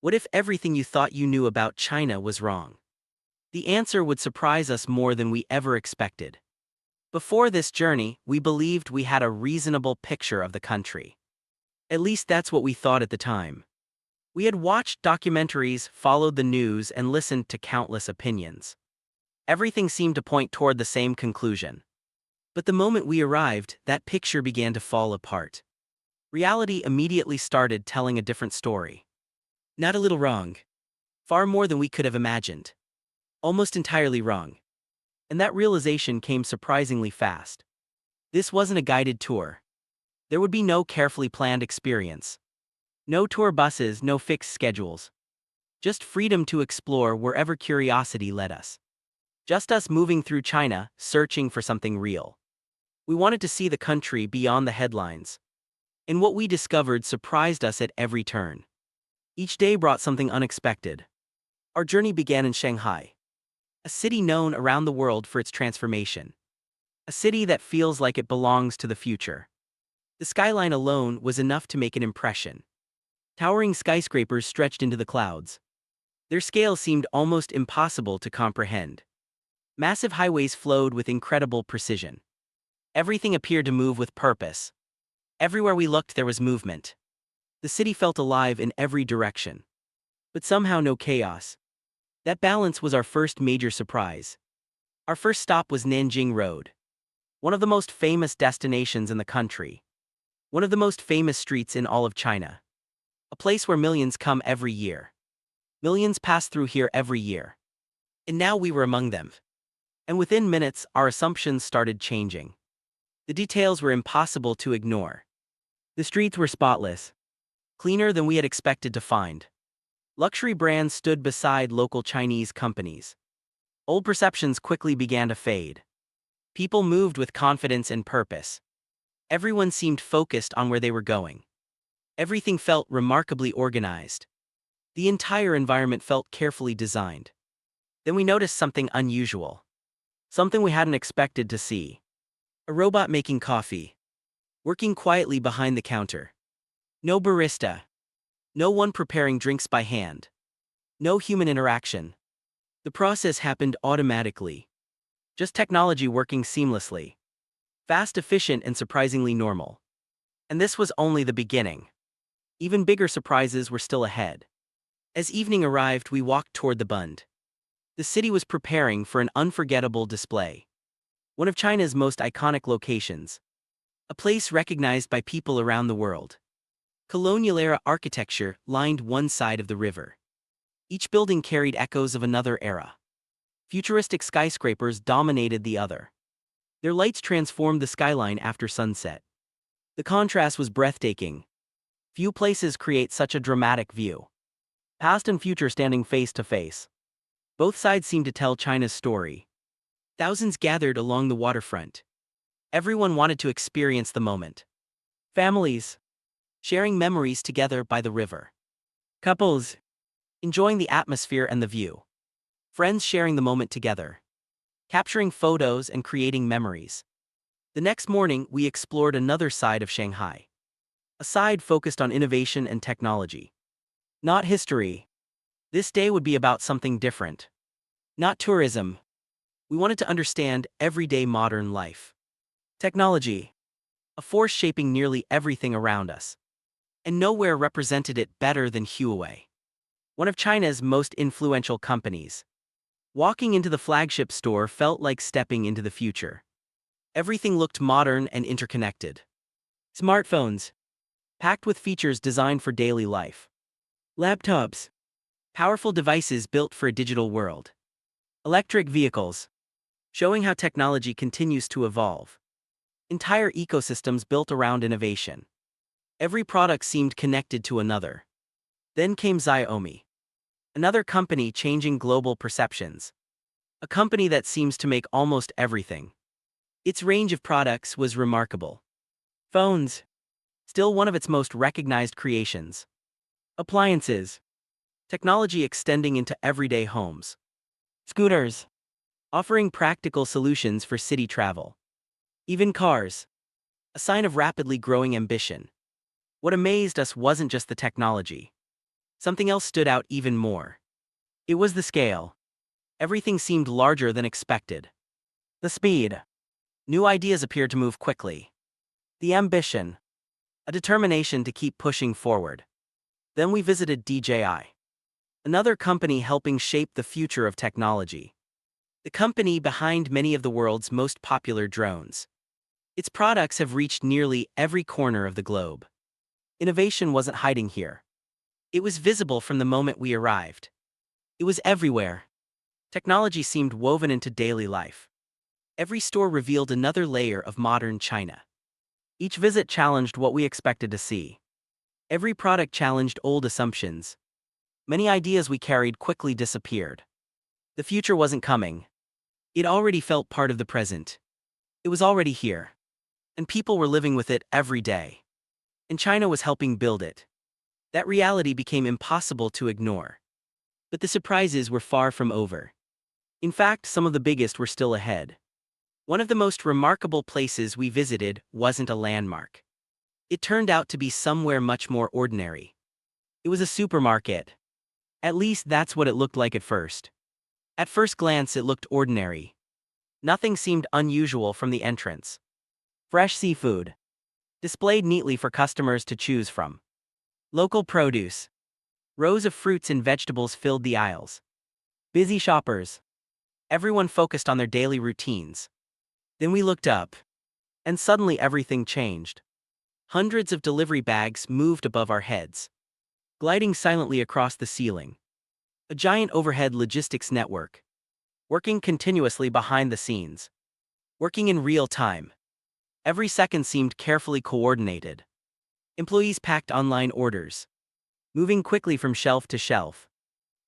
What if everything you thought you knew about China was wrong? The answer would surprise us more than we ever expected. Before this journey, we believed we had a reasonable picture of the country. At least that's what we thought at the time. We had watched documentaries, followed the news, and listened to countless opinions. Everything seemed to point toward the same conclusion. But the moment we arrived, that picture began to fall apart. Reality immediately started telling a different story. Not a little wrong. Far more than we could have imagined. Almost entirely wrong. And that realization came surprisingly fast. This wasn't a guided tour. There would be no carefully planned experience. No tour buses, no fixed schedules. Just freedom to explore wherever curiosity led us. Just us moving through China, searching for something real. We wanted to see the country beyond the headlines. And what we discovered surprised us at every turn. Each day brought something unexpected. Our journey began in Shanghai, a city known around the world for its transformation. A city that feels like it belongs to the future. The skyline alone was enough to make an impression. Towering skyscrapers stretched into the clouds. Their scale seemed almost impossible to comprehend. Massive highways flowed with incredible precision. Everything appeared to move with purpose. Everywhere we looked there was movement. The city felt alive in every direction. But somehow no chaos. That balance was our first major surprise. Our first stop was Nanjing Road. One of the most famous destinations in the country. One of the most famous streets in all of China. A place where millions come every year. Millions pass through here every year. And now we were among them. And within minutes, our assumptions started changing. The details were impossible to ignore. The streets were spotless. Cleaner than we had expected to find. Luxury brands stood beside local Chinese companies. Old perceptions quickly began to fade. People moved with confidence and purpose. Everyone seemed focused on where they were going. Everything felt remarkably organized. The entire environment felt carefully designed. Then we noticed something unusual. Something we hadn't expected to see. A robot making coffee. Working quietly behind the counter. No barista. No one preparing drinks by hand. No human interaction. The process happened automatically. Just technology working seamlessly. Fast, efficient, and surprisingly normal. And this was only the beginning. Even bigger surprises were still ahead. As evening arrived, we walked toward the Bund. The city was preparing for an unforgettable display. One of China's most iconic locations. A place recognized by people around the world. Colonial-era architecture lined one side of the river. Each building carried echoes of another era. Futuristic skyscrapers dominated the other. Their lights transformed the skyline after sunset. The contrast was breathtaking. Few places create such a dramatic view. Past and future standing face to face. Both sides seemed to tell China's story. Thousands gathered along the waterfront. Everyone wanted to experience the moment. Families sharing memories together by the river. Couples enjoying the atmosphere and the view. Friends sharing the moment together. Capturing photos and creating memories. The next morning, we explored another side of Shanghai. A side focused on innovation and technology. Not history. This day would be about something different. Not tourism. We wanted to understand everyday modern life. Technology. A force shaping nearly everything around us. And nowhere represented it better than Huawei. One of China's most influential companies. Walking into the flagship store felt like stepping into the future. Everything looked modern and interconnected. Smartphones. Packed with features designed for daily life. Laptops. Powerful devices built for a digital world. Electric vehicles. Showing how technology continues to evolve. Entire ecosystems built around innovation. Every product seemed connected to another. Then came Xiaomi. Another company changing global perceptions. A company that seems to make almost everything. Its range of products was remarkable. Phones. Still one of its most recognized creations. Appliances. Technology extending into everyday homes. Scooters. Offering practical solutions for city travel. Even cars. A sign of rapidly growing ambition. What amazed us wasn't just the technology. Something else stood out even more. It was the scale. Everything seemed larger than expected. The speed. New ideas appeared to move quickly. The ambition. A determination to keep pushing forward. Then we visited DJI, another company helping shape the future of technology. The company behind many of the world's most popular drones. Its products have reached nearly every corner of the globe. Innovation wasn't hiding here. It was visible from the moment we arrived. It was everywhere. Technology seemed woven into daily life. Every store revealed another layer of modern China. Each visit challenged what we expected to see. Every product challenged old assumptions. Many ideas we carried quickly disappeared. The future wasn't coming. It already felt part of the present. It was already here. And people were living with it every day. And China was helping build it. That reality became impossible to ignore. But the surprises were far from over. In fact, some of the biggest were still ahead. One of the most remarkable places we visited wasn't a landmark. It turned out to be somewhere much more ordinary. It was a supermarket. At least that's what it looked like at first. At first glance, it looked ordinary. Nothing seemed unusual from the entrance. Fresh seafood, displayed neatly for customers to choose from. Local produce. Rows of fruits and vegetables filled the aisles. Busy shoppers. Everyone focused on their daily routines. Then we looked up. And suddenly everything changed. Hundreds of delivery bags moved above our heads, gliding silently across the ceiling. A giant overhead logistics network, working continuously behind the scenes. Working in real time. Every second seemed carefully coordinated. Employees packed online orders, moving quickly from shelf to shelf.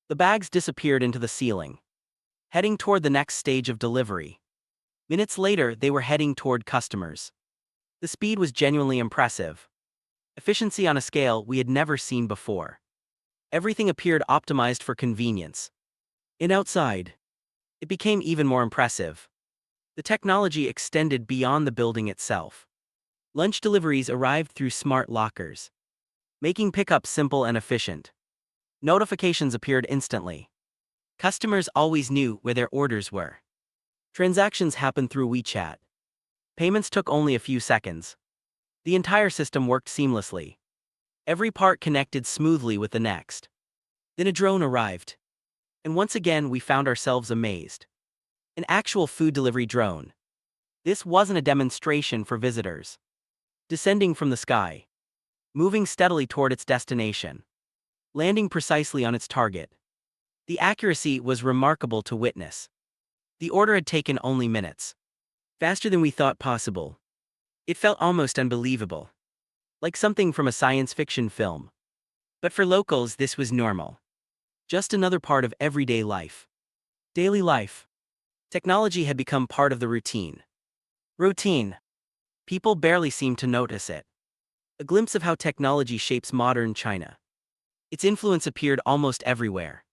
The bags disappeared into the ceiling, heading toward the next stage of delivery. Minutes later, they were heading toward customers. The speed was genuinely impressive. Efficiency on a scale we had never seen before. Everything appeared optimized for convenience. And outside, it became even more impressive. The technology extended beyond the building itself. Lunch deliveries arrived through smart lockers, making pickup simple and efficient. Notifications appeared instantly. Customers always knew where their orders were. Transactions happened through WeChat. Payments took only a few seconds. The entire system worked seamlessly. Every part connected smoothly with the next. Then a drone arrived. And once again we found ourselves amazed. An actual food delivery drone. This wasn't a demonstration for visitors. Descending from the sky. Moving steadily toward its destination. Landing precisely on its target. The accuracy was remarkable to witness. The order had taken only minutes. Faster than we thought possible. It felt almost unbelievable. Like something from a science fiction film. But for locals, this was normal. Just another part of everyday life. Daily life. Technology had become part of the routine. Routine. People barely seemed to notice it. A glimpse of how technology shapes modern China. Its influence appeared almost everywhere.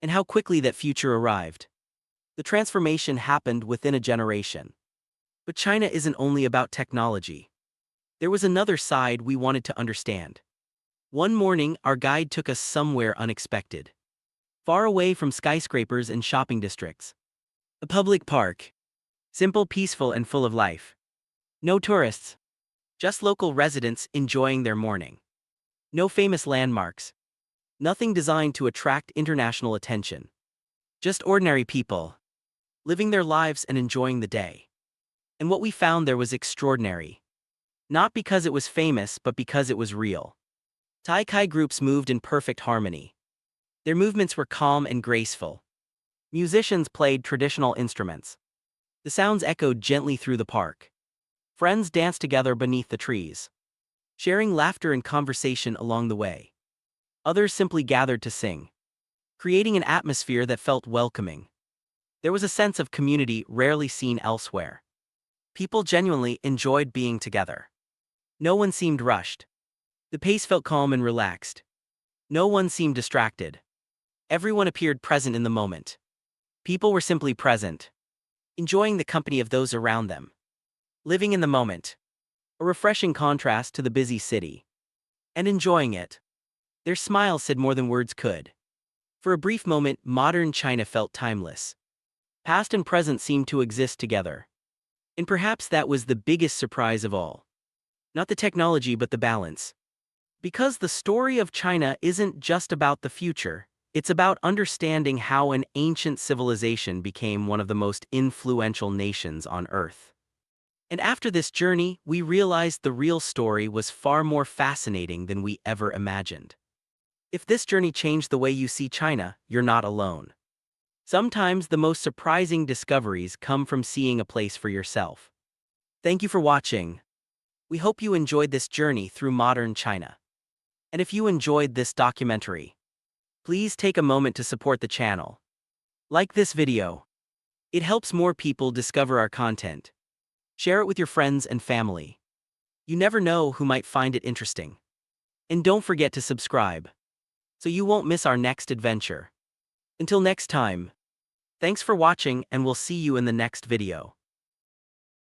And how quickly that future arrived. The transformation happened within a generation. But China isn't only about technology. There was another side we wanted to understand. One morning, our guide took us somewhere unexpected. Far away from skyscrapers and shopping districts. A public park. Simple, peaceful, and full of life. No tourists. Just local residents enjoying their morning. No famous landmarks. Nothing designed to attract international attention. Just ordinary people. Living their lives and enjoying the day. And what we found there was extraordinary. Not because it was famous, but because it was real. Tai groups moved in perfect harmony. Their movements were calm and graceful. Musicians played traditional instruments. The sounds echoed gently through the park. Friends danced together beneath the trees, sharing laughter and conversation along the way. Others simply gathered to sing, creating an atmosphere that felt welcoming. There was a sense of community rarely seen elsewhere. People genuinely enjoyed being together. No one seemed rushed. The pace felt calm and relaxed. No one seemed distracted. Everyone appeared present in the moment. People were simply present, enjoying the company of those around them. Living in the moment. A refreshing contrast to the busy city. And enjoying it. Their smile said more than words could. For a brief moment, modern China felt timeless. Past and present seemed to exist together. And perhaps that was the biggest surprise of all. Not the technology but the balance. Because the story of China isn't just about the future, it's about understanding how an ancient civilization became one of the most influential nations on Earth. And after this journey, we realized the real story was far more fascinating than we ever imagined. If this journey changed the way you see China, you're not alone. Sometimes the most surprising discoveries come from seeing a place for yourself. Thank you for watching. We hope you enjoyed this journey through modern China. And if you enjoyed this documentary, please take a moment to support the channel. Like this video. It helps more people discover our content. Share it with your friends and family. You never know who might find it interesting. And don't forget to subscribe, so you won't miss our next adventure. Until next time, thanks for watching and we'll see you in the next video.